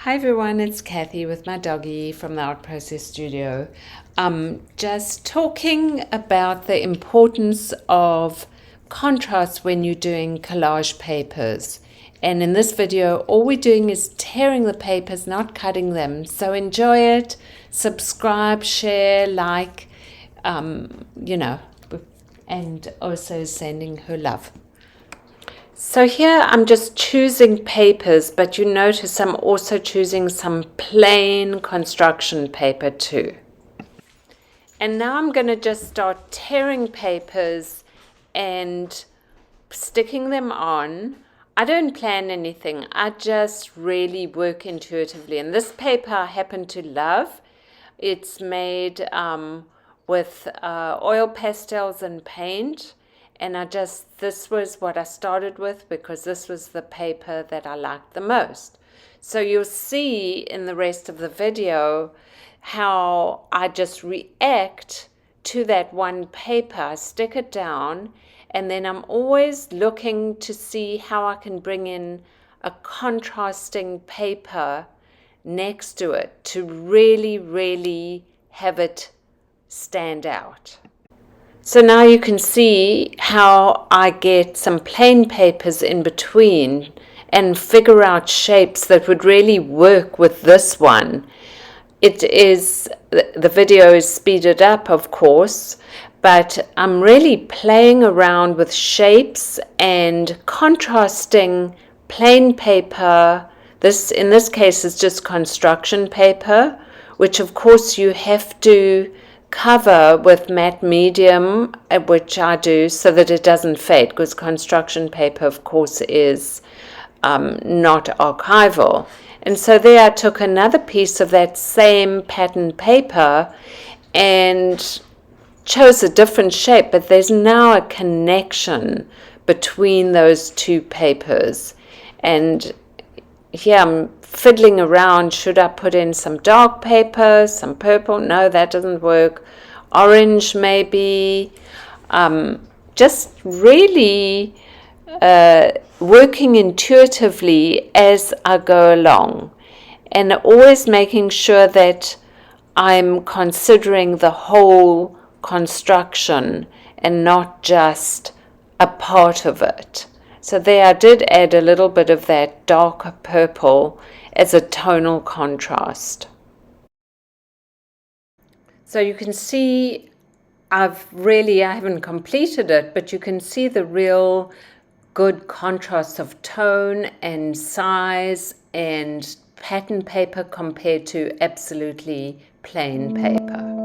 Hi everyone, it's Kathy with my doggy from the Art Process Studio. Just talking about the importance of contrast when you're doing collage papers. And in this video, all we're doing is tearing the papers, not cutting them. So enjoy it, subscribe, share, like, and also sending her love. So here I'm just choosing papers, but you notice I'm also choosing some plain construction paper too. And now I'm going to just start tearing papers and sticking them on. I don't plan anything. I just really work intuitively. And this paper I happen to love. It's made with oil pastels and paint. And this was what I started with because this was the paper that I liked the most. So you'll see in the rest of the video how I just react to that one paper. I stick it down, and then I'm always looking to see how I can bring in a contrasting paper next to it to really, really have it stand out. So now you can see how I get some plain papers in between and figure out shapes that would really work with this one. The video is speeded up, of course, but I'm really playing around with shapes and contrasting plain paper. In this case, is just construction paper, which of course you have to cover with matte medium, which I do so that it doesn't fade, because construction paper, of course, is not archival. And so there I took another piece of that same pattern paper and chose a different shape, but there's now a connection between those two papers. And here I'm fiddling around. Should I put in some dark paper, some purple? No, that doesn't work. Orange maybe. Just really working intuitively as I go along, and always making sure that I'm considering the whole construction and not just a part of it. So there I did add a little bit of that darker purple as a tonal contrast. So you can see I haven't completed it, but you can see the real good contrast of tone and size and pattern paper compared to absolutely plain paper.